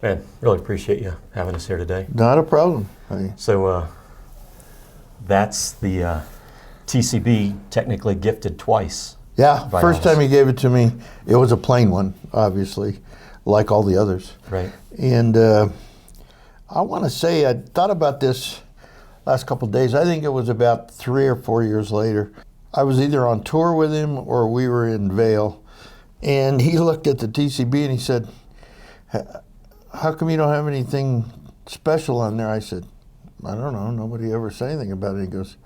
Man, really appreciate you having us here today. Not a problem. So that's the TCB, technically gifted twice. Yeah, by first Elvis. time he gave it to me, it was a plain one, obviously, like all the others. Right. And I want to say, I thought about this last couple of days. I think it was about 3 or 4 years later. I was either on tour with him or we were in Vail. And he looked at the TCB and he said, how come you don't have anything special on there? I said, I don't know. Nobody ever said anything about it. He goes,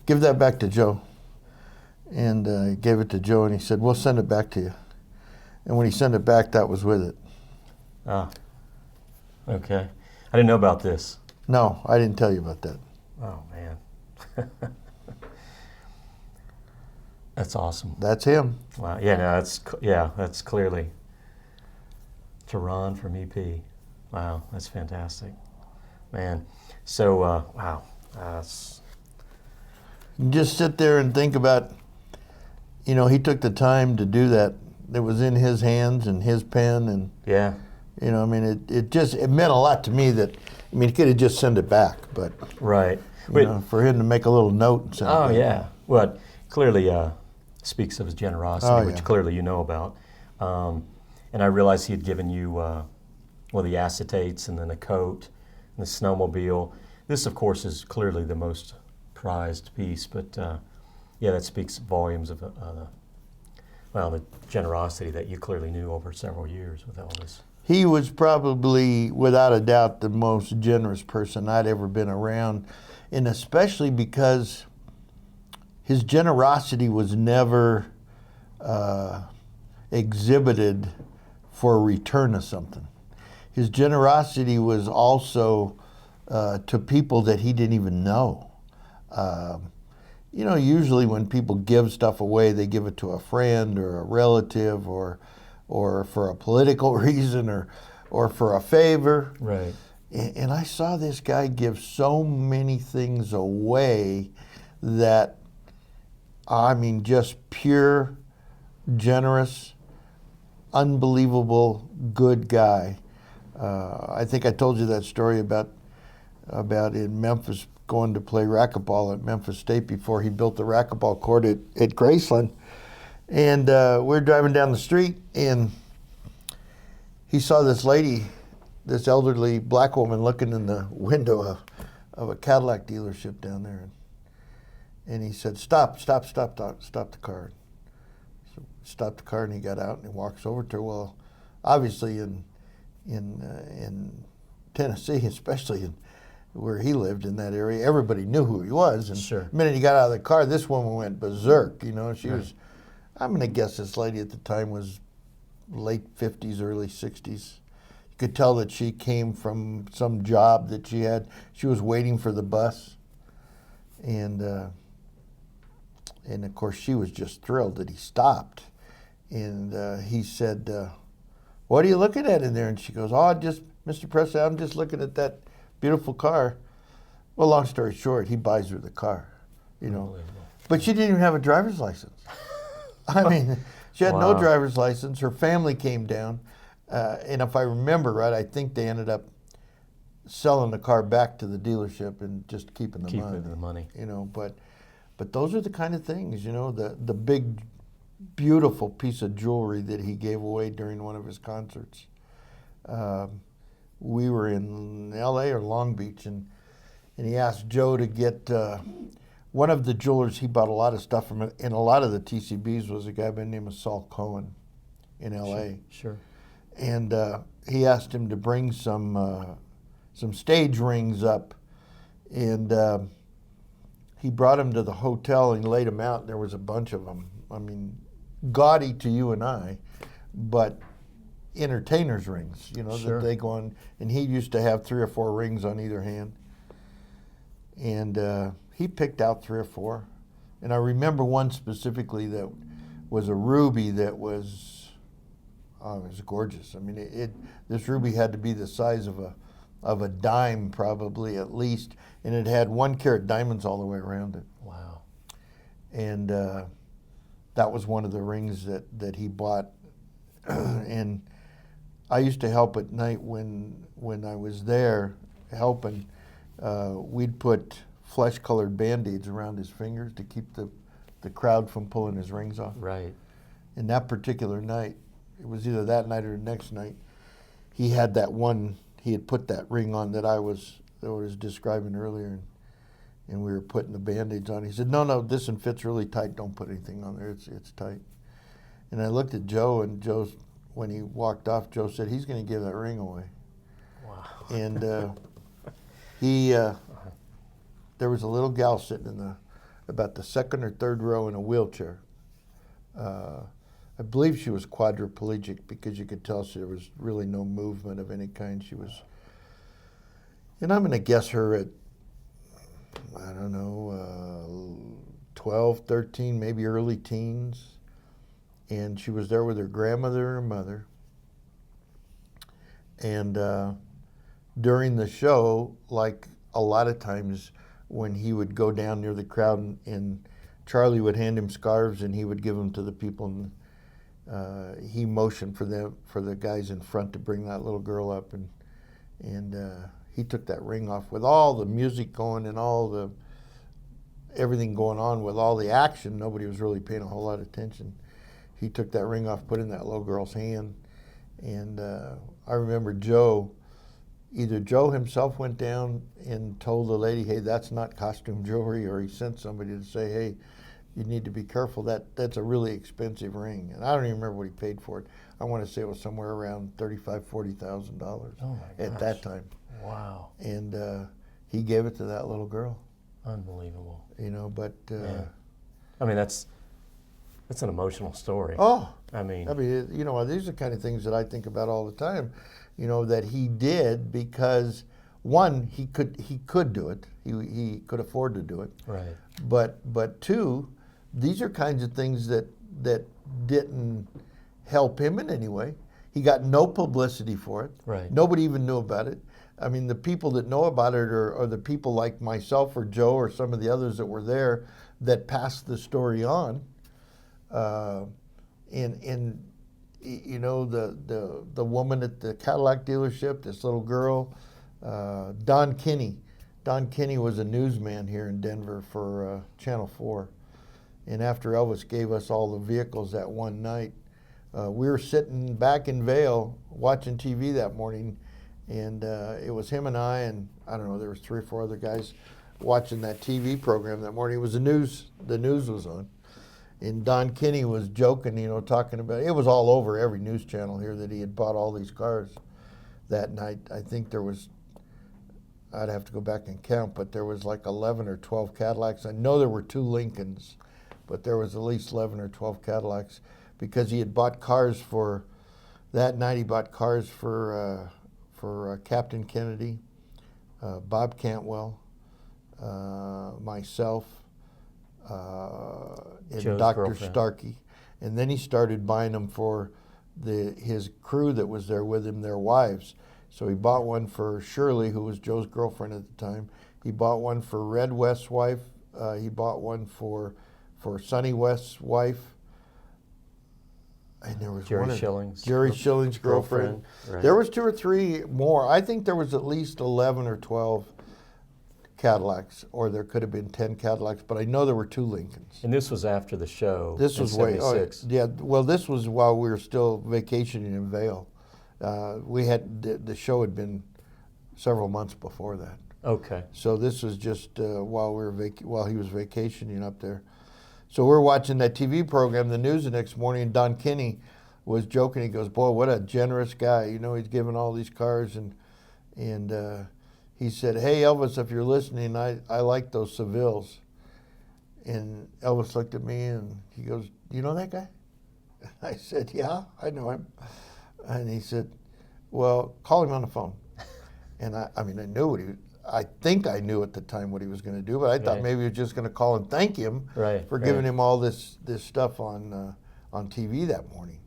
give that back to Joe. And he gave it to Joe and he said, we'll send it back to you. And when he sent it back, that was with it. Ah, okay. I didn't know about this. No, I didn't tell you about that. Oh, man. That's awesome. That's him. Wow. Yeah, no, that's clearly Tehran from EP. Wow, that's fantastic. Man. So, wow. You just sit there and think about, he took the time to do that. It was in his hands and his pen, and yeah. it meant a lot to me that, he could have just sent it back, but right. For him to make a little note and send it back. Yeah. Well, it clearly speaks of his generosity, which yeah. clearly you know about. And I realized he had given you, the acetates and then a coat and the snowmobile. This, of course, is clearly the most prized piece, but that speaks volumes of the generosity that you clearly knew over several years with Elvis. He was probably, without a doubt, the most generous person I'd ever been around, and especially because his generosity was never exhibited for a return of something. His generosity was also to people that he didn't even know. Usually when people give stuff away, they give it to a friend or a relative or for a political reason or for a favor. Right. And I saw this guy give so many things away that, just pure, generous, unbelievable, good guy. I think I told you that story about in Memphis going to play racquetball at Memphis State before he built the racquetball court at Graceland. And we're driving down the street, and he saw this lady, this elderly black woman, looking in the window of a Cadillac dealership down there. And he said, stop the car. So stopped the car, and he got out, and he walks over to her. Well, obviously in Tennessee, especially where he lived in that area, everybody knew who he was. And sure. The minute he got out of the car, this woman went berserk. She was, I'm going to guess this lady at the time was late 50s, early 60s. You could tell that she came from some job that she had. She was waiting for the bus. And of course, she was just thrilled that he stopped. And he said, what are you looking at in there? And she goes, Mr. Presley, I'm just looking at that beautiful car. Well, long story short, he buys her the car, But she didn't even have a driver's license. She had no driver's license. Her family came down. And if I remember right, I think they ended up selling the car back to the dealership and just keeping the money. But those are the kind of things, the big, beautiful piece of jewelry that he gave away during one of his concerts. We were in L.A. or Long Beach, and he asked Joe to get one of the jewelers he bought a lot of stuff from, and a lot of the TCBs was a guy by the name of Saul Cohen in L.A. Sure. And he asked him to bring some stage rings up, and he brought them to the hotel and laid them out, and there was a bunch of them. Gaudy to you and I, but entertainers' rings, Sure. that they go on. And he used to have 3 or 4 rings on either hand. And he picked out 3 or 4. And I remember one specifically that was a ruby that was, it was gorgeous. This ruby had to be the size of a dime, probably at least, and it had 1-carat diamonds all the way around it. Wow. And that was one of the rings that he bought. And I used to help at night when I was there helping. We'd put flesh-colored Band-Aids around his fingers to keep the crowd from pulling his rings off. Right. And that particular night, it was either that night or the next night, he had that one, he had put that ring on that I was describing earlier, and we were putting the Band-Aids on. He said, no, this one fits really tight. Don't put anything on there. It's tight. And I looked at Joe, and when he walked off, Joe said, he's going to give that ring away. Wow. And there was a little gal sitting in about the second or third row in a wheelchair. I believe she was quadriplegic because you could tell there was really no movement of any kind. She was, and I'm going to guess her at, I don't know, 12, 13, maybe early teens. And she was there with her grandmother and her mother. And during the show, like a lot of times when he would go down near the crowd and Charlie would hand him scarves and he would give them to the people, and he motioned for the guys in front to bring that little girl up, and he took that ring off with all the music going and everything going on with all the action. Nobody was really paying a whole lot of attention. He took that ring off, put it in that little girl's hand, and I remember either Joe himself went down and told the lady, hey, that's not costume jewelry, or he sent somebody to say, hey, you need to be careful. That's a really expensive ring. And I don't even remember what he paid for it. I want to say it was somewhere around $35,000, $40,000 at that time. Wow. And he gave it to that little girl. Unbelievable. You know, but yeah. I mean, that's an emotional story. Oh, I mean, you know, these are the kind of things that I think about all the time. You know, that he did because one, he could do it. He could afford to do it. right. But two, these are kinds of things that didn't help him in any way. He got no publicity for it. Right. Nobody even knew about it. I mean, the people that know about it are the people like myself or Joe or some of the others that were there that passed the story on. And you know, the woman at the Cadillac dealership, this little girl, Don Kinney. Don Kinney was a newsman here in Denver for Channel 4. And after Elvis gave us all the vehicles that one night, we were sitting back in Vail watching TV that morning, and it was him and I don't know, there was 3 or 4 other guys watching that TV program that morning. It was the news was on. And Don Kinney was joking, you know, talking about, it was all over every news channel here that he had bought all these cars that night. I think there was, I'd have to go back and count, but there was like 11 or 12 Cadillacs. I know there were 2 Lincolns, but there was at least 11 or 12 Cadillacs because he had bought cars for, that night he bought cars for Captain Kennedy, Bob Cantwell, myself, and Joe's Dr. girlfriend. Starkey. And then he started buying them for his crew that was there with him, their wives. So he bought one for Shirley, who was Joe's girlfriend at the time. He bought one for Red West's wife. He bought one for Sonny West's wife. And there was Jerry Schilling's girlfriend. Right. There was 2 or 3 more. I think there was at least 11 or 12 Cadillacs, or there could have been 10 Cadillacs, but I know there were 2 Lincolns. And this was after the show. This was way, yeah. Well, this was while we were still vacationing in Vail. The show had been several months before that. Okay. So this was just while he was vacationing up there. So we're watching that TV program, the news, the next morning, and Don Kinney was joking. He goes, "Boy, what a generous guy! You know, he's giving all these cars." And he said, "Hey, Elvis, if you're listening, I like those Sevilles." And Elvis looked at me and he goes, "You know that guy?" I said, "Yeah, I know him." And he said, "Well, call him on the phone." And I mean, I think I knew at the time what he was going to do, but I thought maybe he was just going to call and thank him for giving him all this stuff on TV that morning.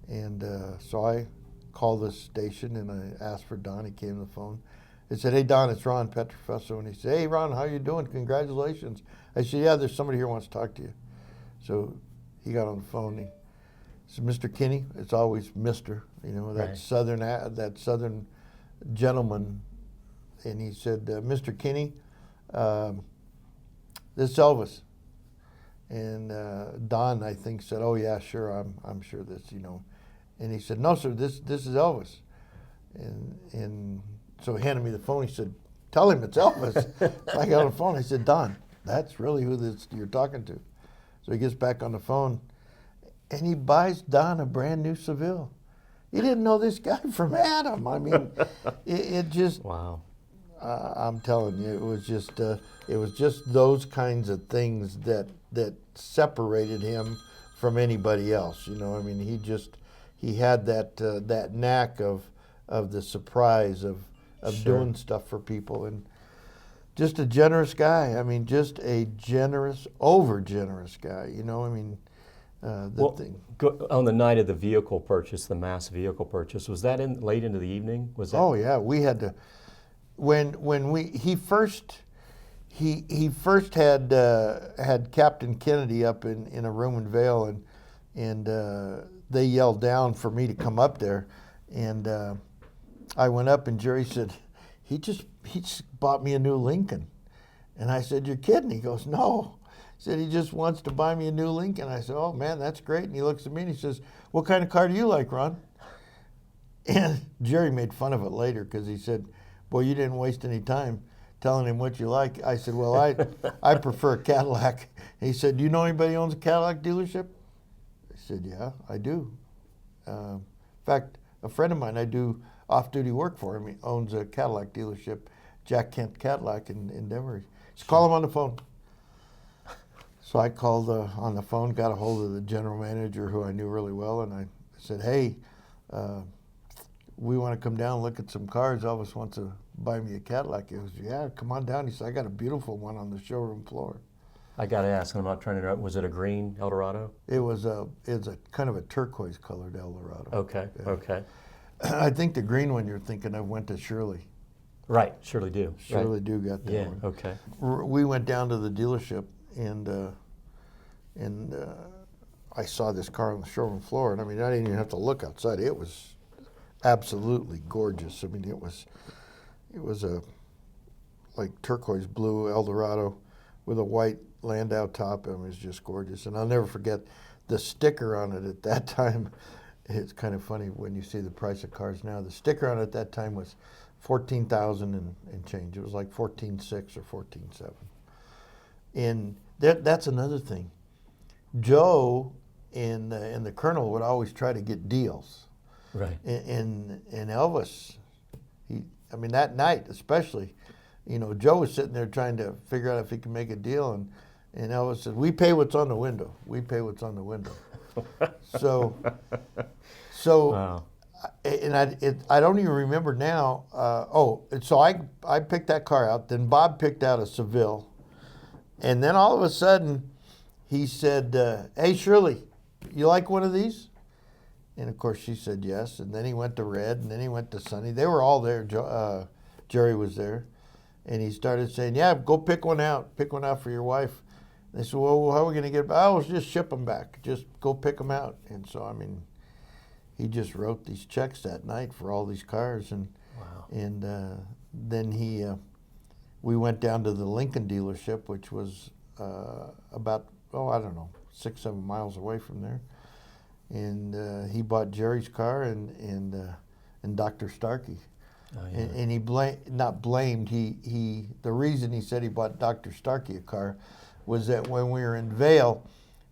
And so I called the station and I asked for Don. He came to the phone. I said, "Hey, Don, it's Ron Petrofusso." And he said, "Hey, Ron, how you doing? Congratulations." I said, "Yeah, there's somebody here who wants to talk to you." So he got on the phone. He So Mr. Kinney, it's always Mr. You know, that Right. southern gentleman, and he said, "Mr. Kinney, this is Elvis." And Don, I think, said, "Oh yeah, sure, I'm sure this, you know." And he said, "No, sir, this is Elvis." And so he handed me the phone. He said, "Tell him it's Elvis." So I got on the phone. I said, "Don, that's really who this you're talking to." So he gets back on the phone, and he buys Don a brand new Seville. He didn't know this guy from Adam. I mean, it just. Wow. I'm telling you, it was just those kinds of things that separated him from anybody else. You know, I mean, he had that knack of the surprise of Sure. doing stuff for people, and just a generous guy. I mean, just a generous, over generous guy. You know, I mean, on the night of the vehicle purchase, the mass vehicle purchase, was that late into the evening? Was that? Oh yeah, we had to. When he first had Captain Kennedy up in a room in Vail, and they yelled down for me to come up there, and I went up, and Jerry said, he just bought me a new Lincoln, and I said, "You're kidding?" He goes, "No." He said, "He just wants to buy me a new Lincoln." I said, "Oh man, that's great." And he looks at me and he says, "What kind of car do you like, Ron?" And Jerry made fun of it later because he said, "Boy, you didn't waste any time telling him what you like." I said, "Well, I prefer a Cadillac." He said, "Do you know anybody who owns a Cadillac dealership?" I said, "Yeah, I do. In fact, a friend of mine I do off-duty work for him. He owns a Cadillac dealership, Jack Kent Cadillac in Denver. Just call him on the phone." So I called on the phone, got a hold of the general manager who I knew really well, and I said, "Hey, we want to come down and look at some cars. Elvis wants to buy me a Cadillac." He goes, "Yeah, come on down." He said, "I got a beautiful one on the showroom floor." I got to ask, and I'm not trying to interrupt, was it a green Eldorado? It was a kind of a turquoise colored Eldorado. Okay, Yeah. okay. I think the green one you're thinking of went to Shirley. Right, surely do. Shirley Right. do got that Yeah, one. okay. We went down to the dealership, and I saw this car on the showroom floor, and I mean, I didn't even have to look outside. It was absolutely gorgeous. I mean, it was a like turquoise blue Eldorado with a white Landau top, and it was just gorgeous. And I'll never forget the sticker on it at that time. It's kind of funny when you see the price of cars now. The sticker on it at that time was $14,000 and change. It was like 14.6 or 14.7. And that's another thing. Joe and the Colonel would always try to get deals. Right. And Elvis, I mean, that night especially, you know, Joe was sitting there trying to figure out if he could make a deal, and Elvis said, "We pay what's on the window. We pay what's on the window." So, Wow. and I don't even remember now. So I picked that car out. Then Bob picked out a Seville, and then all of a sudden, he said, "Hey Shirley, you like one of these?" And of course she said yes. And then he went to Red, and then he went to Sonny. They were all there. Jerry was there, and he started saying, "Yeah, go pick one out. Pick one out for your wife." And they said, "Well, how are we going to get them?" "Oh, we'll just ship them back. Just go pick them out." And so, I mean, he just wrote these checks that night for all these cars, and Wow. and then we went down to the Lincoln dealership, which was about I don't know 6-7 miles away from there, and he bought Jerry's car and Dr. Starkey. Oh, yeah. And he the reason he said he bought Dr. Starkey a car was that when we were in Vail,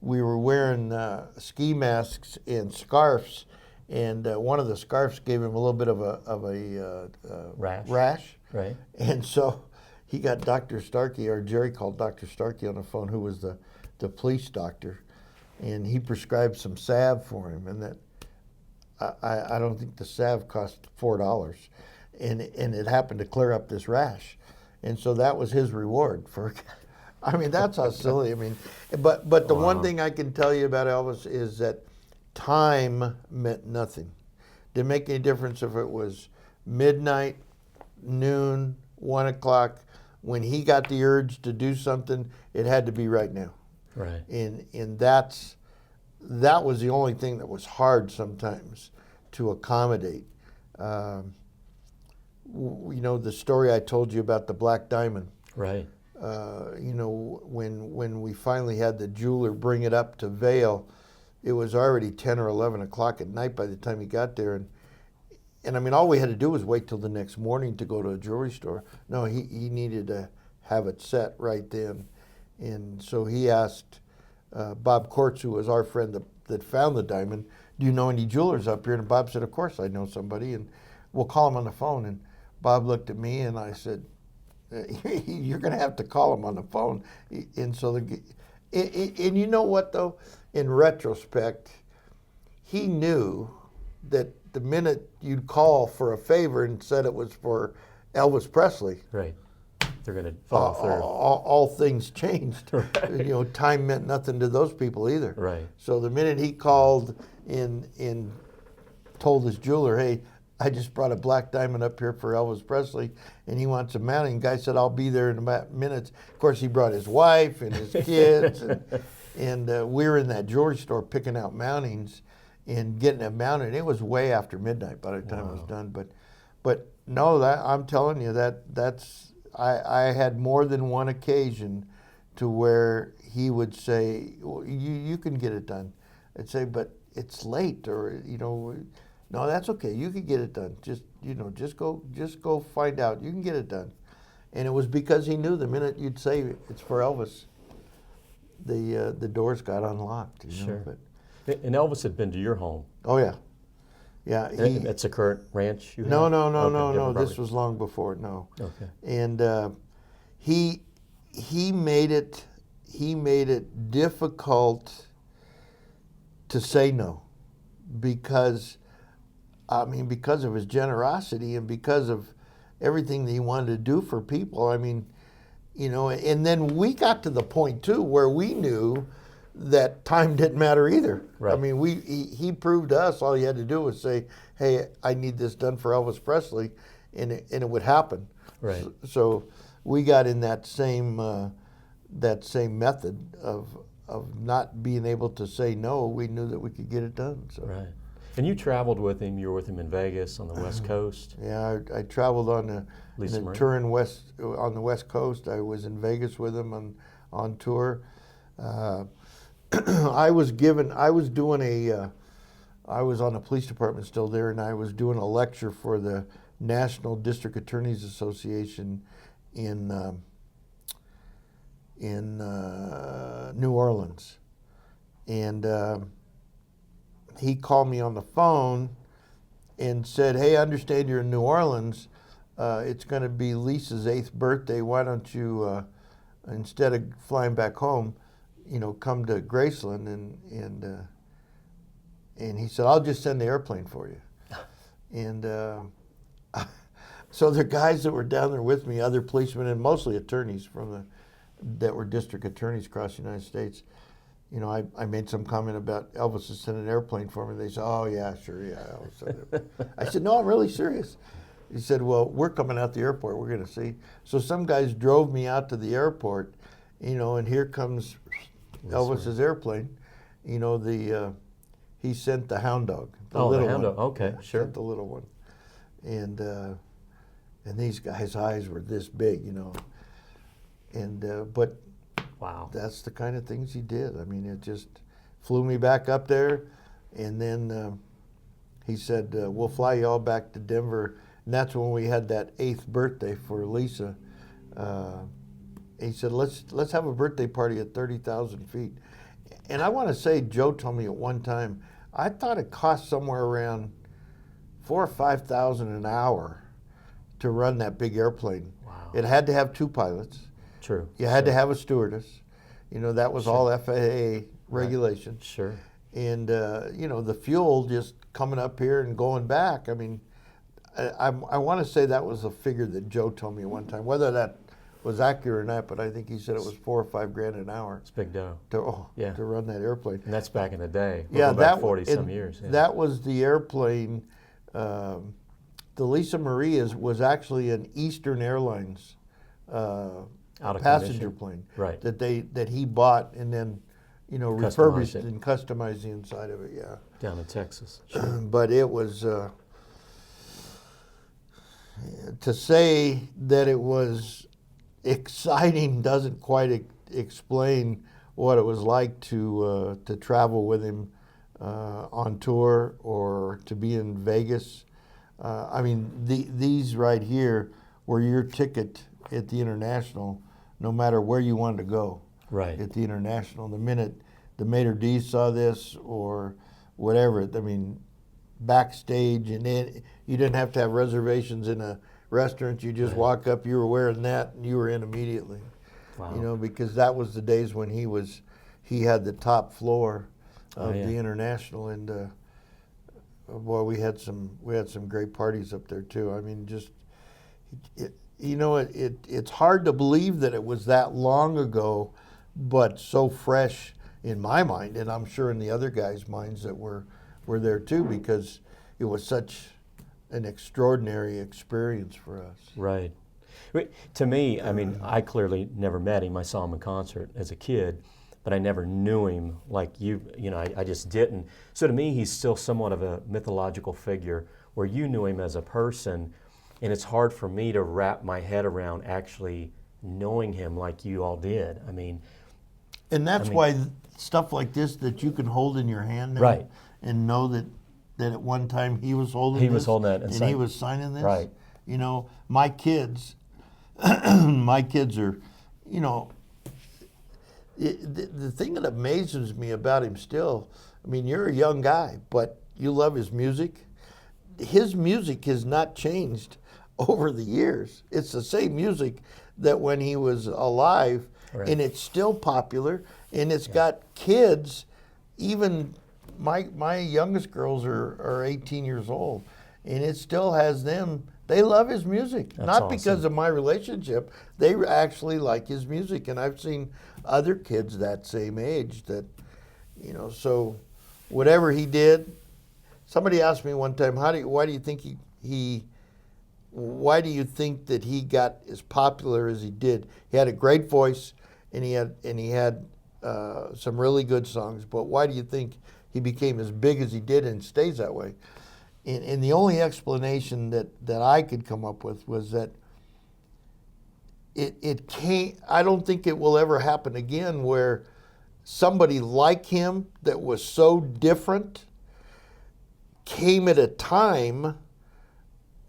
we were wearing ski masks and scarves, and one of the scarves gave him a little bit of a rash. Right. And so he got Dr. Starkey, or Jerry called Dr. Starkey on the phone, who was the police doctor, and he prescribed some salve for him, and that I don't think the salve cost $4, and it happened to clear up this rash, and so that was his reward for. I mean, that's how silly. I mean, but the one thing I can tell you about Elvis is that time meant nothing. Didn't make any difference if it was midnight, noon, 1 o'clock. When he got the urge to do something, it had to be right now. Right. And that's that was the only thing that was hard sometimes to accommodate. You know, the story I told you about the black diamond. Right. You know, when we finally had the jeweler bring it up to Vail, it was already 10 or 11 o'clock at night by the time he got there. And I mean, all we had to do was wait till the next morning to go to a jewelry store. No, he needed to have it set right then. And so he asked Bob Kortz, who was our friend that found the diamond, do you know any jewelers up here? And Bob said, of course I know somebody, and we'll call him on the phone. And Bob looked at me and I said, you're going to have to call him on the phone. And so, and you know what though? In retrospect, he knew that the minute you'd call for a favor and said it was for Elvis Presley, right, they're going to follow through. All things changed. Right. You know, time meant nothing to those people either. Right. So the minute he called and told his jeweler, hey, I just brought a black diamond up here for Elvis Presley, and he wants a mounting. The guy said, I'll be there in about minutes. Of course, he brought his wife and his kids, and we were in that jewelry store picking out mountings and getting it mounted. It was way after midnight by the time it was done. But no, that I'm telling you that's I had more than one occasion to where he would say, well, you can get it done. I'd say, but it's late, or you know. No, that's okay. You can get it done. Just go find out. You can get it done. And it was because he knew the minute you'd say it's for Elvis, the doors got unlocked. You know? Sure. But, and Elvis had been to your home. Oh yeah, yeah. That's a current ranch you have? No. Okay, This was long before. No. Okay. And he made it difficult to say no, because of his generosity and because of everything that he wanted to do for people. I mean, you know, and then we got to the point too where we knew that time didn't matter either. Right. I mean, he proved to us all you had to do was say, hey, I need this done for Elvis Presley, and it would happen. Right. So we got in that same method of not being able to say no. We knew that we could get it done. So. Right. And you traveled with him. You were with him in Vegas on the West Coast. Yeah, I traveled on a tour on the West Coast. I was in Vegas with him on tour. I was on the police department still there, and I was doing a lecture for the National District Attorneys Association in New Orleans, and he called me on the phone and said, hey, I understand you're in New Orleans. It's going to be Lisa's 8th birthday. Why don't you, instead of flying back home, you know, come to Graceland? And he said, I'll just send the airplane for you. And so the guys that were down there with me, other policemen and mostly attorneys that were district attorneys across the United States, you know, I made some comment about Elvis has sent an airplane for me. They said, oh, yeah, sure, yeah. I said, no, I'm really serious. He said, well, we're coming out the airport. We're going to see. So some guys drove me out to the airport, you know, and here comes Elvis's airplane. You know, he sent the hound dog, the little hound one. dog. Okay, sure. Sent the little one. And these guys' eyes were this big, you know. And but wow, that's the kind of things he did. I mean, it just flew me back up there, and then he said, we'll fly you all back to Denver. And that's when we had that 8th birthday for Lisa. He said, let's have a birthday party at 30,000 feet. And I want to say, Joe told me at one time, I thought it cost somewhere around $4,000 or $5,000 an hour to run that big airplane. Wow. It had to have 2 pilots. True. You had to have a stewardess. You know, that was all FAA regulation. Right. Sure. And, you know, the fuel just coming up here and going back. I mean, I want to say that was a figure that Joe told me one time. Whether that was accurate or not, but I think he said it was $4,000 or $5,000 an hour. It's big dough. To run that airplane. And that's back in the day. Yeah, that 40-some years. Yeah. That was the airplane. The Lisa Marie was actually an Eastern Airlines Out of passenger commission. plane. Right. That he bought, and then, refurbished it. and customized the inside of it. Yeah. Down in Texas. But it was to say that it was exciting doesn't quite explain what it was like to travel with him on tour or to be in Vegas. I mean, these right here were your ticket at the International, no matter where you wanted to go. Right. At the International, the minute the maitre d' saw this or whatever, I mean, backstage, and you didn't have to have reservations in a restaurant. You just walk up, you were wearing that, and you were in immediately. Wow. Because that was the days when he had the top floor of the International, and boy, we had some great parties up there too. I mean, just it's hard to believe that it was that long ago, but so fresh in my mind, and I'm sure in the other guys' minds that were there too, because it was such an extraordinary experience for us. Right. To me, I mean, I clearly never met him. I saw him in concert as a kid, but I never knew him like I just didn't. So to me, he's still somewhat of a mythological figure where you knew him as a person, and it's hard for me to wrap my head around actually knowing him like you all did. I mean... And that's why stuff like this that you can hold in your hand now, right, and know that at one time he was holding that and he was signing this. Right. My kids, my kids are, the thing that amazes me about him still, I mean, you're a young guy, but you love his music. His music has not changed over the years. It's the same music that when he was alive, and it's still popular, and it's got kids. Even my youngest girls are 18 years old, and it still has them. They love his music, not awesome. because of my relationship. They actually like his music, and I've seen other kids that same age that, so whatever he did. Somebody asked me one time, why do you think why do you think that he got as popular as he did? He had a great voice, and he had some really good songs. But why do you think he became as big as he did and stays that way? And the only explanation that I could come up with was that it can't. I don't think it will ever happen again where somebody like him that was so different came at a time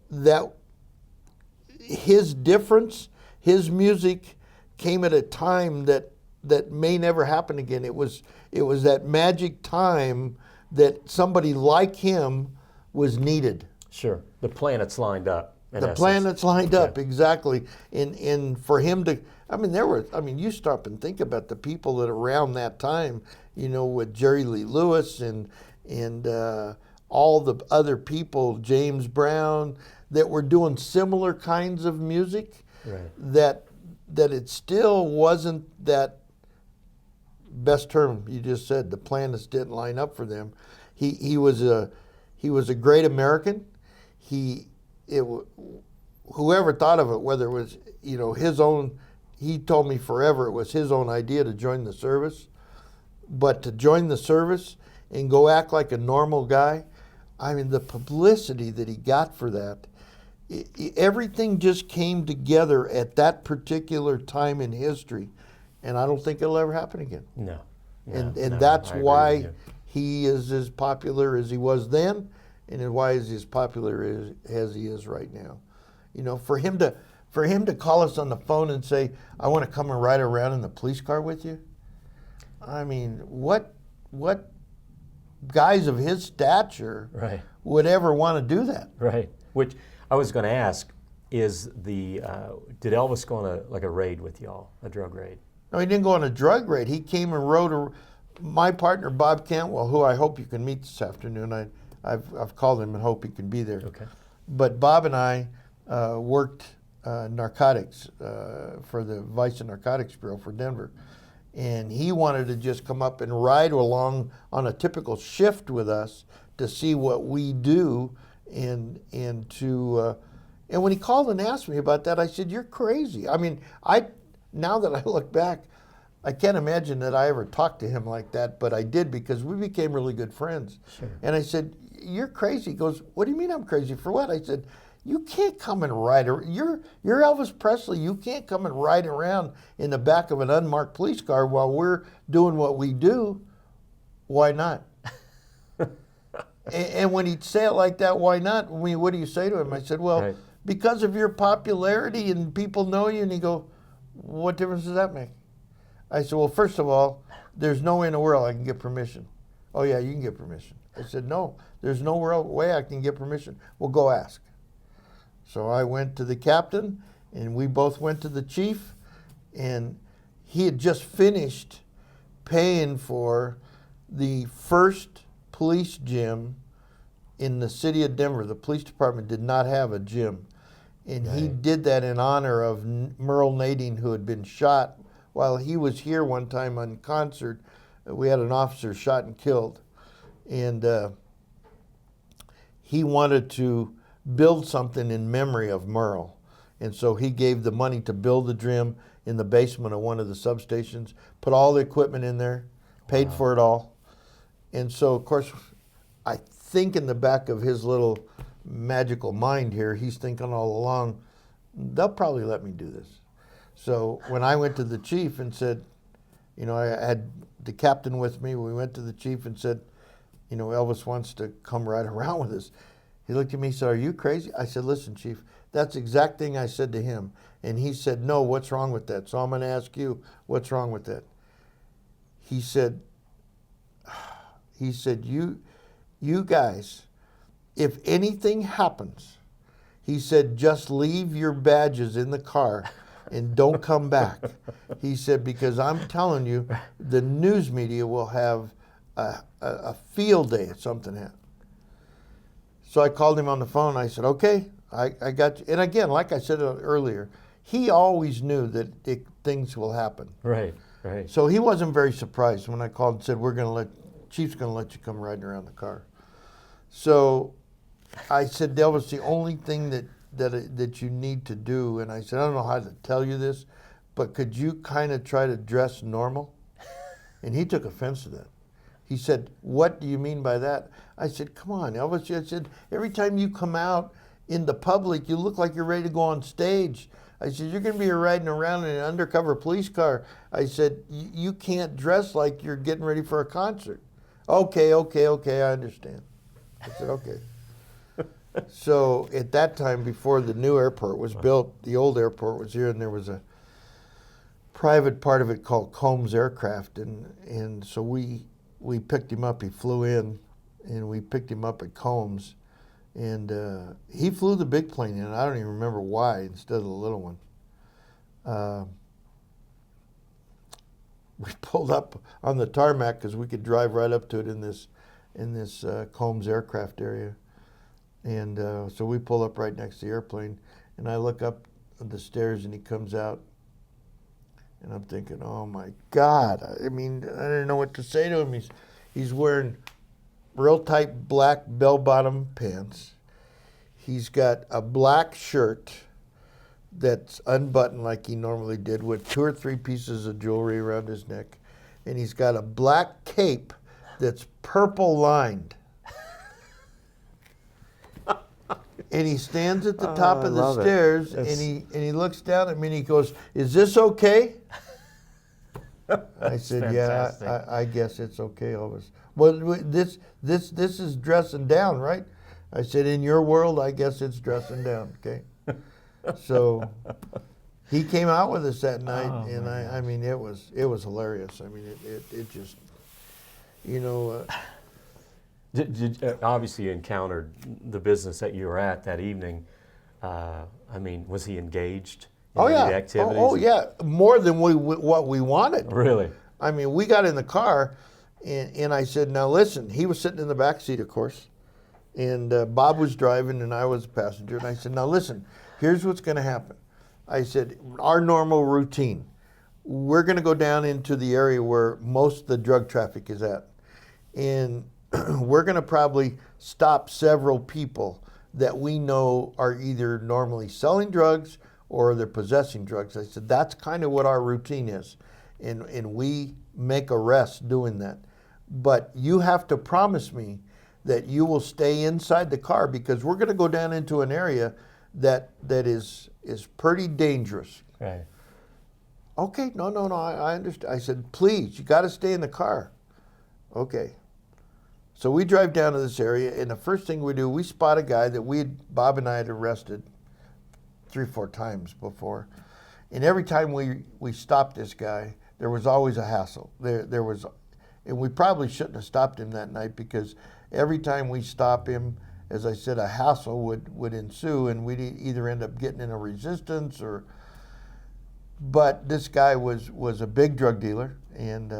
that his difference, his music came at a time that may never happen again. It was that magic time that somebody like him was needed. Sure. The planets lined up. The planets lined up, exactly. And for him to, you stop and think about the people that around that time, with Jerry Lee Lewis and all the other people, James Brown, that were doing similar kinds of music, that it still wasn't that best term you just said. The planets didn't line up for them. He was a great American. Whoever thought of it, whether it was his own, he told me forever it was his own idea to join the service, but to join the service and go act like a normal guy. I mean, the publicity that he got for that, everything just came together at that particular time in history, and I don't think it'll ever happen again. No. And that's why he is as popular as he was then, and why he's as popular as he is right now. For him to call us on the phone and say, "I want to come and ride around in the police car with you." I mean, what guys of his stature would ever want to do that? Right. Which I was going to ask is did Elvis go on a raid with y'all, a drug raid? No, he didn't go on a drug raid. He came and rode my partner Bob Cantwell, who I hope you can meet this afternoon. I've called him and hope he can be there. Okay. But Bob and I worked narcotics for the Vice and Narcotics Bureau for Denver. And he wanted to just come up and ride along on a typical shift with us to see what we do, and when he called and asked me about that, I said, "You're crazy." I mean, now that I look back, I can't imagine that I ever talked to him like that, but I did because we became really good friends. Sure. And I said, "You're crazy." He goes, "What do you mean I'm crazy? For what?" I said, "You can't come and ride. You're Elvis Presley. You can't come and ride around in the back of an unmarked police car while we're doing what we do. Why not?" and when he'd say it like that, "Why not?" I mean, what do you say to him? I said, "Well, Right. because of your popularity and people know you." And he go, "What difference does that make?" I said, "Well, first of all, there's no way in the world I can get permission." "Oh, yeah, you can get permission." I said, "No, there's no way I can get permission." "Well, go ask." So I went to the captain, and we both went to the chief, and he had just finished paying for the first police gym in the city of Denver. The police department did not have a gym. And he Right. did that in honor of Merle Nading, who had been shot while he was here one time on concert. We had an officer shot and killed. And he wanted to build something in memory of Merle. And so he gave the money to build the gym in the basement of one of the substations, put all the equipment in there, paid Wow. for it all. And so, of course, I think in the back of his little magical mind here, he's thinking all along, they'll probably let me do this. So when I went to the chief and said, I had the captain with me, we went to the chief and said, Elvis wants to come ride around with us. He looked at me and said, "Are you crazy?" I said, "Listen, chief, that's the exact thing I said to him." And he said, "No, what's wrong with that?" So I'm going to ask you, what's wrong with that? He said, you guys, if anything happens, he said, just leave your badges in the car and don't come back. He said, because I'm telling you, the news media will have a field day if something happens. So I called him on the phone. I said, "Okay, I got you." And again, like I said earlier, he always knew that things will happen. Right. Right. So he wasn't very surprised when I called and said, Chief's going to let you come riding around the car. So I said, "Elvis, the only thing that you need to do," and I said, "I don't know how to tell you this, but could you kind of try to dress normal?" And he took offense to that. He said, "What do you mean by that?" I said, "Come on, Elvis." I said, "Every time you come out in the public, you look like you're ready to go on stage." I said, "You're going to be riding around in an undercover police car." I said, "You can't dress like you're getting ready for a concert." Okay, I understand." I said, "Okay." So at that time, before the new airport was built, the old airport was here, and there was a private part of it called Combs Aircraft, and so we picked him up. He flew in, and we picked him up at Combs, and he flew the big plane in. I don't even remember why instead of the little one. We pulled up on the tarmac because we could drive right up to it in this Combs aircraft area. And so we pull up right next to the airplane, and I look up the stairs, and he comes out, and I'm thinking, oh my God! I mean, I didn't know what to say to him. He's wearing real tight black bell-bottom pants. He's got a black shirt that's unbuttoned like he normally did, with 2 or 3 pieces of jewelry around his neck, and he's got a black cape that's purple lined. And he stands at the top of the stairs, and he looks down at me, and he goes, "Is this okay?" I said, fantastic. "Yeah, I guess it's okay, Elvis." "Well, this is dressing down, right?" I said, "In your world, I guess it's dressing down." Okay. So he came out with us that night, and I mean, it was hilarious. I mean, it just, Obviously, you encountered the business that you were at that evening. I mean, was he engaged in any of the activities? Oh yeah, more than what we wanted. Really? I mean, we got in the car, and I said, "Now listen." He was sitting in the back seat, of course, and Bob was driving, and I was a passenger. And I said, "Now listen, here's what's going to happen." I said, "Our normal routine. We're going to go down into the area where most of the drug traffic is at, and we're going to probably stop several people that we know are either normally selling drugs or they're possessing drugs." I said, "That's kind of what our routine is." and we make arrests doing that. But you have to promise me that you will stay inside the car because we're going to go down into an area that is pretty dangerous. Right. Okay, no, I understand. I said, please, you got to stay in the car. Okay. So we drive down to this area, and the first thing we do, we spot a guy that Bob and I had arrested 3 or 4 times before. And every time we stopped this guy, there was always a hassle. There was, and we probably shouldn't have stopped him that night because every time we stop him, as I said, a hassle would ensue, and we'd either end up getting in a resistance or. But this guy was a big drug dealer, and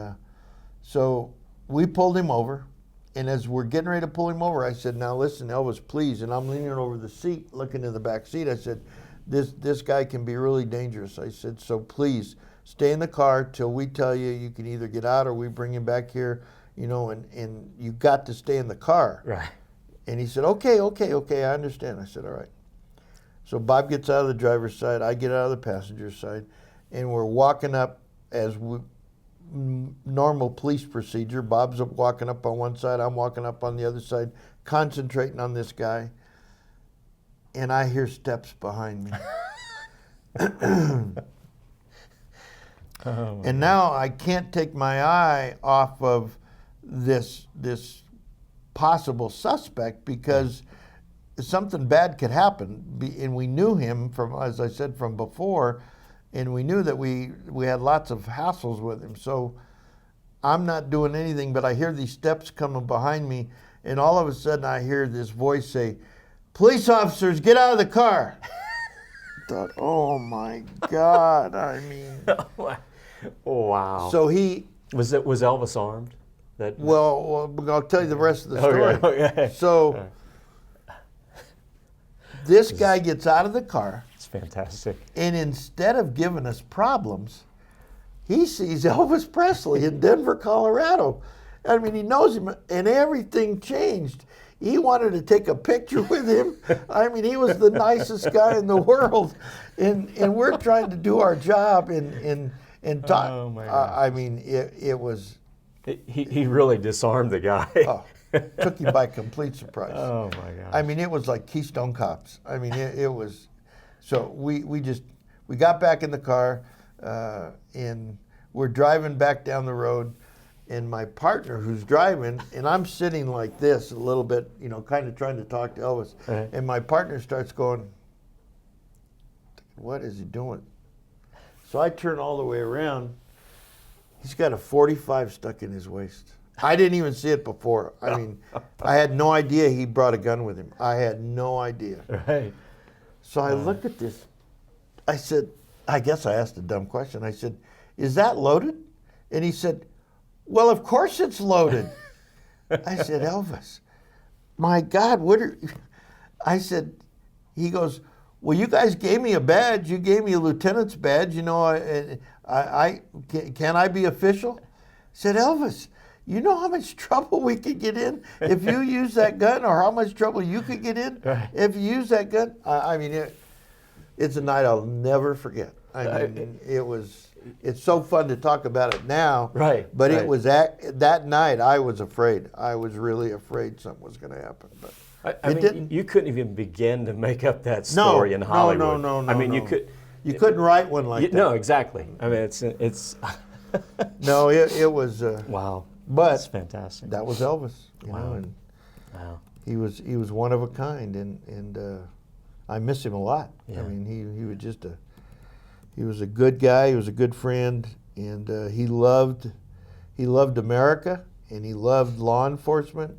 so we pulled him over. And as we're getting ready to pull him over, I said, "Now listen, Elvis, please." And I'm leaning over the seat, looking in the back seat. I said, "This guy can be really dangerous." I said, "So please stay in the car till we tell you you can either get out or we bring him back here, you know. And you got to stay in the car." Right. And he said, "Okay, I understand." I said, "All right." So Bob gets out of the driver's side, I get out of the passenger side, and we're walking up as normal police procedure. Bob's walking up on one side, I'm walking up on the other side, concentrating on this guy, and I hear steps behind me. And now I can't take my eye off of this possible suspect because something bad could happen. And we knew him from, as I said, from before, and we knew that we had lots of hassles with him. So I'm not doing anything, but I hear these steps coming behind me, and all of a sudden I hear this voice say, "Police officers, get out of the car." I thought, oh my God, I mean. Wow. So he. Was Elvis armed? Well, I'll tell you the rest of the story. Okay. So this guy gets out of the car. It's fantastic. And instead of giving us problems, he sees Elvis Presley in Denver, Colorado. I mean, he knows him, and everything changed. He wanted to take a picture with him. I mean, he was the nicest guy in the world. And we're trying to do our job and talk. Oh, my God. I mean, it was... He really disarmed the guy. Oh, took you by complete surprise. Oh, my God. I mean, it was like Keystone Cops. I mean, it was... So we got back in the car, and we're driving back down the road, and my partner who's driving, and I'm sitting like this a little bit, you know, kind of trying to talk to Elvis, and my partner starts going, "What is he doing?" So I turn all the way around. He's got a .45 stuck in his waist. I didn't even see it before. I mean, I had no idea he brought a gun with him. I had no idea. Right. So I looked at this. I said, I guess I asked a dumb question. I said, "Is that loaded?" And he said, "Well, of course it's loaded." I said, "Elvis, my God, what are..." I said, he goes, "Well, you guys gave me a badge. You gave me a lieutenant's badge. You know, can I be official?" I said, "Elvis, you know how much trouble we could get in if you use that gun, or how much trouble you could get in if you use that gun?" I mean, it's a night I'll never forget. I mean, it's so fun to talk about it now. Right. But it was that night I was afraid. I was really afraid something was going to happen. But I mean, didn't. You couldn't even begin to make up that story in Hollywood. No. I mean, you couldn't write one like that. No, exactly. I mean, it's. No, it was. Wow. But that's fantastic. That was Elvis. You Wow. know, and Wow. he was one of a kind, and I miss him a lot. Yeah. I mean, he was a good guy. He was a good friend, and he loved America, and he loved law enforcement.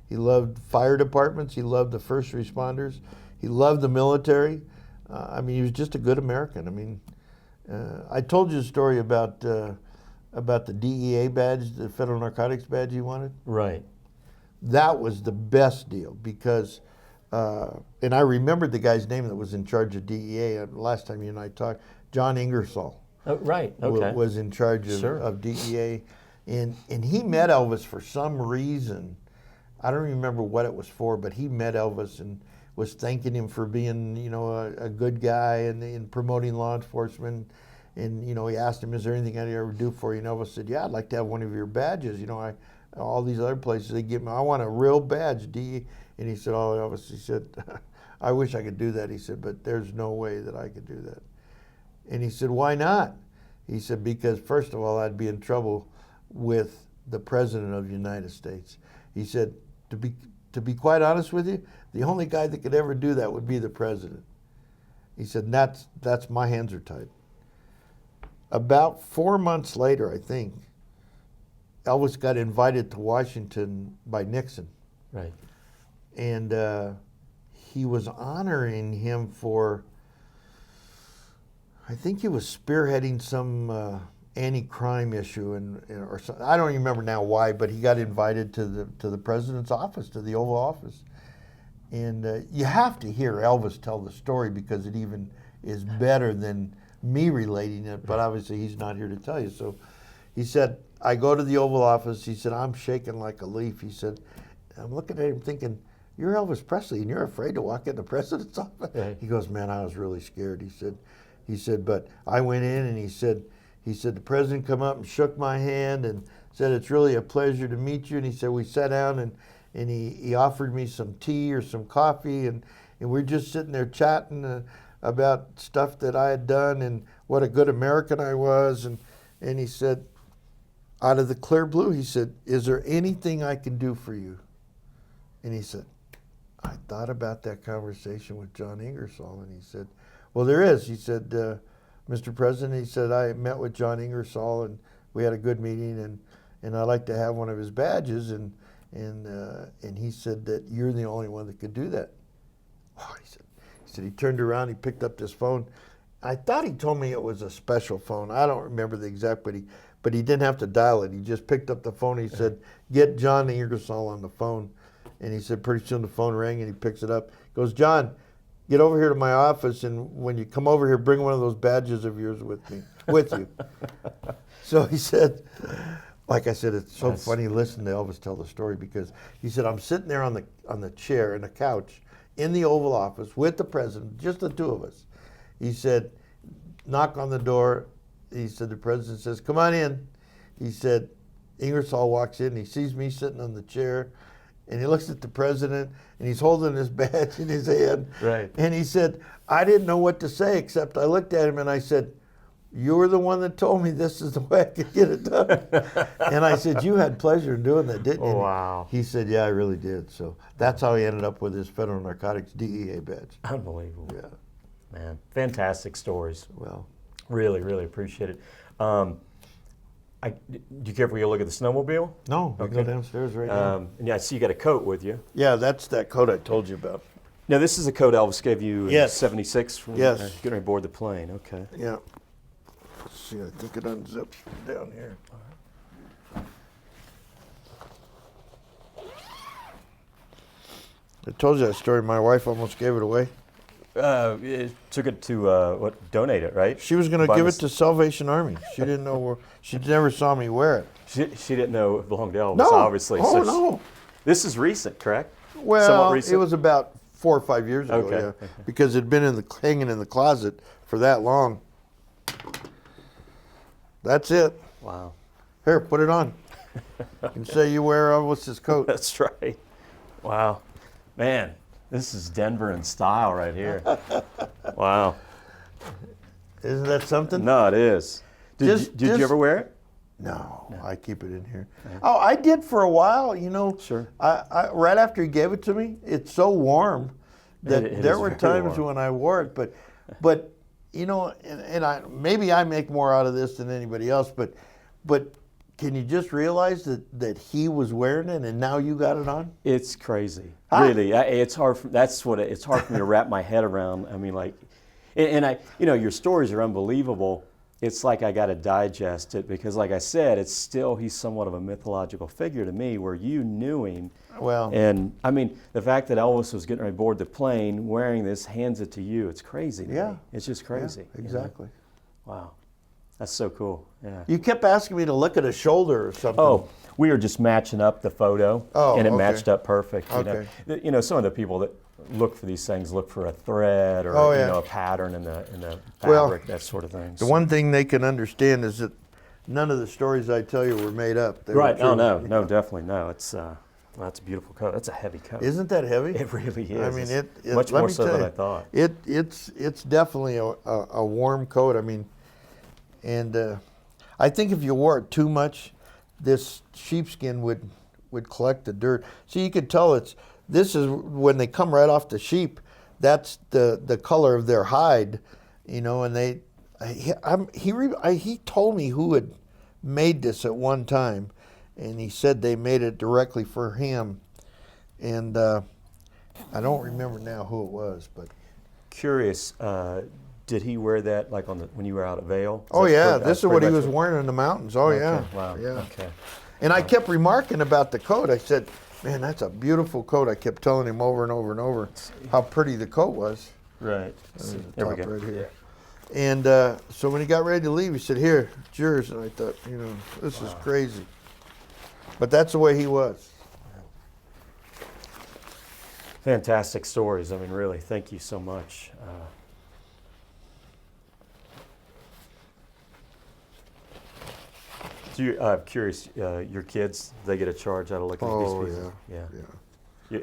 He loved fire departments. He loved the first responders. He loved the military. I mean, he was just a good American. I mean, I told you a story about the DEA badge, the Federal Narcotics badge he wanted. Right. That was the best deal because, and I remembered the guy's name that was in charge of DEA last time you and I talked. John Ingersoll. Oh, right. Okay. Was in charge of DEA, and he met Elvis for some reason. I don't remember what it was for, but he met Elvis and was thanking him for being, you know, a good guy and promoting law enforcement. and you know, he asked him, "Is there anything I could ever do for you?" And Elvis said, "Yeah, I'd like to have one of your badges. You know, all these other places they give me. I want a real badge. Do you?" And he said, "Oh, Elvis," he said, "I wish I could do that." He said, "But there's no way that I could do that." And he said, "Why not?" He said, "Because first of all, I'd be in trouble with the President of the United States." He said, to be quite honest with you, the only guy that could ever do that would be the President." He said, that's my hands are tied. About 4 months later, I think, Elvis got invited to Washington by Nixon. Right. And he was honoring him for, I think he was spearheading some anti-crime issue, or something. I don't even remember now why, but he got invited to the president's office, to the Oval Office. And you have to hear Elvis tell the story because it even is better than me relating it, but obviously he's not here to tell you. So he said, I go to the Oval Office. He said, I'm shaking like a leaf. He said, I'm looking at him thinking, you're Elvis Presley and you're afraid to walk in the president's office? Right. He goes, man, I was really scared. He said, but I went in and he said, the president come up and shook my hand and said, it's really a pleasure to meet you. And he said, we sat down and he offered me some tea or some coffee, and we're just sitting there chatting about stuff that I had done and what a good American I was. And he said, out of the clear blue, he said, is there anything I can do for you? And he said, I thought about that conversation with John Ingersoll. And he said, well, there is. He said, Mr. President, he said, I met with John Ingersoll and we had a good meeting, and I'd like to have one of his badges. And he said that you're the only one that could do that. Oh, he said he turned around, he picked up this phone. I thought he told me it was a special phone. I don't remember the exact, but he didn't have to dial it. He just picked up the phone. He said, get John Ingersoll on the phone. And he said pretty soon the phone rang and he picks it up. He goes, John, get over here to my office, and when you come over here, bring one of those badges of yours with you. So he said, like I said, it's so funny listening to Elvis tell the story, because he said, I'm sitting there on the chair in the couch in the Oval Office with the president, just the two of us. He said, knock on the door. He said, the president says, come on in. He said, Ingersoll walks in, he sees me sitting on the chair, and he looks at the president, and he's holding his badge in his hand. Right. And he said, I didn't know what to say, except I looked at him and I said, you were the one that told me this is the way I could get it done. And I said, you had pleasure in doing that, didn't you? Oh, wow. He said, yeah, I really did. So that's how he ended up with his Federal Narcotics DEA badge. Unbelievable. Yeah. Man, fantastic stories. Well, really, really appreciate it. Do you care if we go look at the snowmobile? no, we go downstairs right now. And yeah, I see you got a coat with you. Yeah, that's that coat I told you about. Now, this is a coat Elvis gave you in Yes. '76 from Yes. getting ready to board the plane. Okay. Yeah. Let's see, I think it unzips down here. I told you that story. My wife almost gave it away. It took it to donate it, right? She was going to By give it mis- to Salvation Army. She didn't know where. She never saw me wear it. She didn't know it belonged to Elvis, No. obviously. Oh, So no. This is recent, correct? Well, Somewhat recent? it was about 4 or 5 years ago, Okay. yeah, because it'd been hanging in the closet for that long. That's it. Wow. Here, put it on. You can say you wear Elvis's coat. That's right. Wow. Man, this is Denver in style right here. Wow. Isn't that something? No, it is. Did you ever wear it? No, I keep it in here. Oh, I did for a while, you know. Sure. I right after he gave it to me, it's so warm that It there is were very times warm. when I wore it, but you know, and maybe I make more out of this than anybody else, but can you just realize that he was wearing it and now you got it on? It's crazy, Huh? really. It's hard. It's hard for me to wrap my head around. I mean, like, and your stories are unbelievable. It's like I got to digest it because, like I said, he's somewhat of a mythological figure to me. Where you knew him, Well, and I mean, the fact that Elvis was getting ready to board the plane wearing this, hands it to you. It's crazy. To Yeah. me. It's just crazy. yeah, you know? exactly. Wow, that's so cool. Yeah. You kept asking me to look at a shoulder or something. Oh, we were just matching up the photo, Oh, and it okay. matched up perfect. Okay. You know, some of the people that look for these things, look for a thread or Oh, yeah. you know, a pattern in the Well, fabric, that sort of thing. The one thing they can understand is that none of the stories I tell you were made up. They were Right? true. No, definitely no. It's well, that's a beautiful coat. That's a heavy coat. Isn't that heavy? It really is. I mean, It's it much let more me so tell than you, I thought. It's definitely a warm coat. I mean, and I think if you wore it too much, this sheepskin would collect the dirt. So you could tell this is when they come right off the sheep. That's the color of their hide, you know. And he told me who had made this at one time, and he said they made it directly for him. And I don't remember now who it was, but Curious, did he wear that like when you were out at Vail? oh Is that yeah, pretty- this is pretty what he much was wearing in the mountains. Oh Okay, yeah, wow. yeah. Okay. And I kept remarking about the coat. I said, "Man, that's a beautiful coat." I kept telling him over and over and over how pretty the coat was. Right. There's the There we top go. right here. And so when he got ready to leave, he said, "Here, it's yours." And I thought, you know, this is crazy. But that's the way he was. Fantastic stories. I mean, really, thank you so much. So I'm curious, your kids, they get a charge out of looking at Oh these pieces? yeah,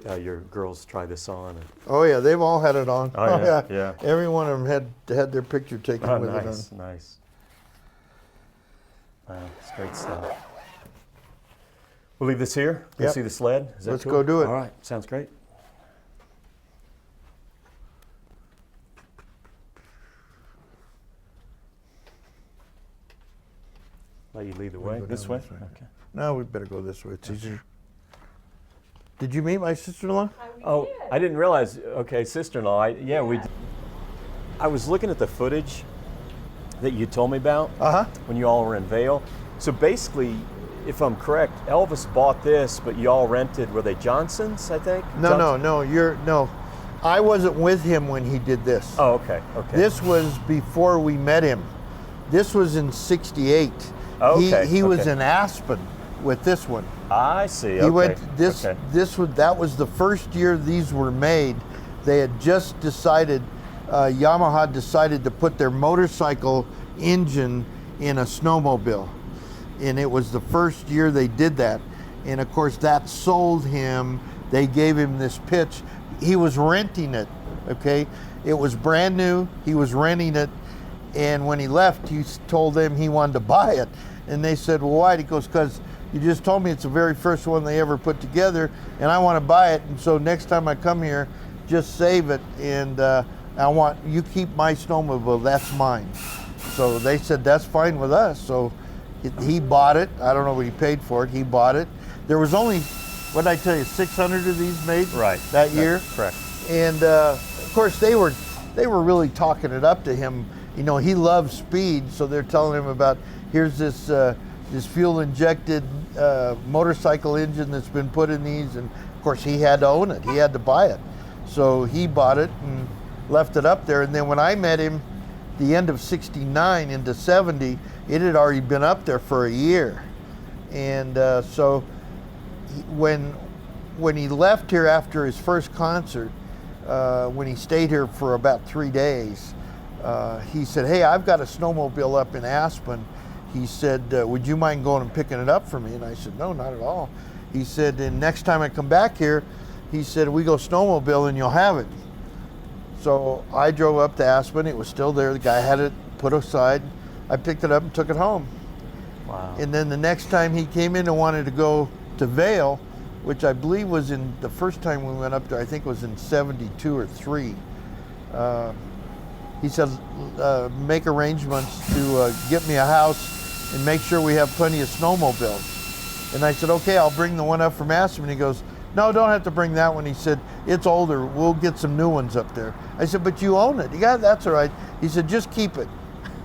yeah. Your girls try this on? And, Oh yeah, they've all had it on. Oh, yeah, yeah. Every one of them had their picture taken oh, with it on. nice, nice. Wow, it's great stuff. We'll leave this here. Go Yep. see the sled. Is that Let's cool? go do it. All right, sounds great. Let you lead the way. go This down way? this way. Okay. No, we better go this way. It's easier. Did you meet my sister-in-law? Oh, I didn't realize. Okay, sister-in-law. I was looking at the footage that you told me about when you all were in Vail. So basically, if I'm correct, Elvis bought this, but you all rented. Were they Johnsons? I think. No. I wasn't with him when he did this. Oh, okay. Okay. This was before we met him. This was in '68. Okay, He was okay. in Aspen with this one. I see. He Okay. went Okay. that was the first year these were made. They had just decided, Yamaha decided to put their motorcycle engine in a snowmobile, and it was the first year they did that. And of course, that sold him. They gave him this pitch. He was renting it. Okay, it was brand new. He was renting it, and when he left, he told them he wanted to buy it, and they said, "Well, why?" He goes, "Because you just told me it's the very first one they ever put together, and I want to buy it. And so next time I come here, just save it, and I want you keep my snowmobile. That's mine." So they said that's fine with us. So he bought it. I don't know what he paid for it. He bought it. There was only, what did I tell you, 600 of these made Right. that year. Correct. And of course they were really talking it up to him. You know, he loves speed, so they're telling him about, here's this fuel injected motorcycle engine that's been put in these, and of course he had to own it. He had to buy it. So he bought it and left it up there. And then when I met him, the end of '69 into '70, it had already been up there for a year. And so when he left here after his first concert, when he stayed here for about 3 days, he said, "Hey, I've got a snowmobile up in Aspen." He said, "Would you mind going and picking it up for me?" And I said, "No, not at all." He said, "And next time I come back here," he said, "we go snowmobile and you'll have it." So I drove up to Aspen. It was still there. The guy had it put aside. I picked it up and took it home. Wow. And then the next time he came in and wanted to go to Vail, which I believe was in the first time we went up there, I think it was in '72 or '3. He said, make arrangements to get me a house and make sure we have plenty of snowmobiles. And I said, okay, I'll bring the one up from Aspen. And he goes, no, don't have to bring that one. He said, it's older. We'll get some new ones up there. I said, but you own it. Yeah, that's all right. He said, just keep it.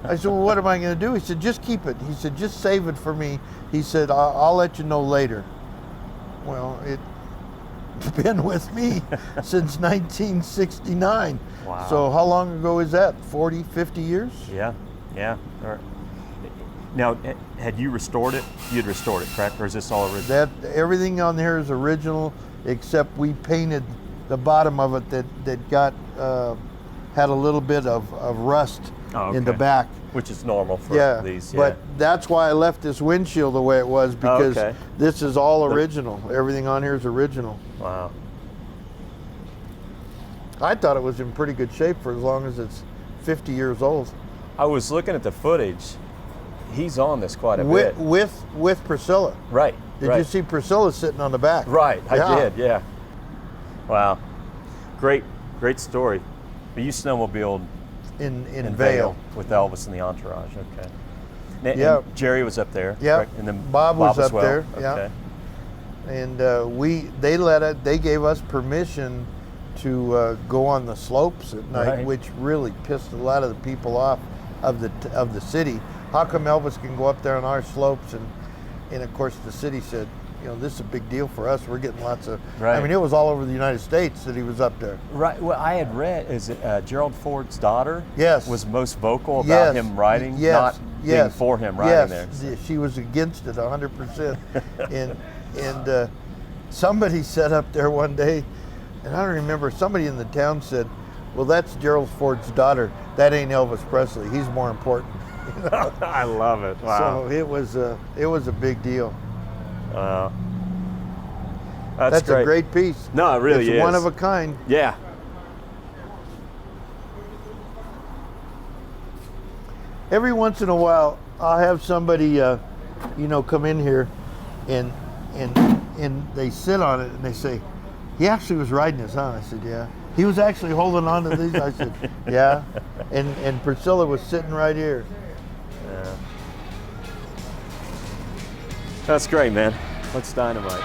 I said, well, what am I going to do? He said, just keep it. He said, just save it for me. He said, I'll let you know later. Well, it's been with me since 1969. Wow. So how long ago is that? 40, 50 years? Yeah. Yeah. All right. Now, had you restored it? You'd restored it, correct? Or is this all original? That everything on there is original, except we painted the bottom of it that got had a little bit of rust in the back. Which is normal for these. Yeah. But that's why I left this windshield the way it was, because this is all original. Everything on here is original. Wow. I thought it was in pretty good shape for as long as it's 50 years old. I was looking at the footage. He's on this quite a bit. With Priscilla. Right. Did you see Priscilla sitting on the back? Right, I did, yeah. Wow. Great story. But you snowmobiled in Vail with Elvis and the entourage, okay. And Jerry was up there. Yeah. Right? And then Bob was up well. there. Okay. Yeah. And they gave us permission to go on the slopes at night, which really pissed a lot of the people off of the city. How come Elvis can go up there on our slopes? And of course the city said, this is a big deal for us. We're getting lots of. Right. I mean, it was all over the United States that he was up there. Right. Well, I had read, is it Gerald Ford's daughter? Yes. Was most vocal about him riding, not being for him riding there. Yes. She was against it 100%. and somebody said up there one day, and I don't remember. Somebody in the town said, "Well, that's Gerald Ford's daughter. That ain't Elvis Presley. He's more important." I love it. Wow. So it was a big deal. That's a great piece. No, it really is. It's one of a kind. Yeah. Every once in a while, I'll have somebody, come in here, and they sit on it and they say, "He actually was riding this, huh?" I said, "Yeah." "He was actually holding on to these." I said, "Yeah." And Priscilla was sitting right here. Yeah. That's great, man. Let's dynamite.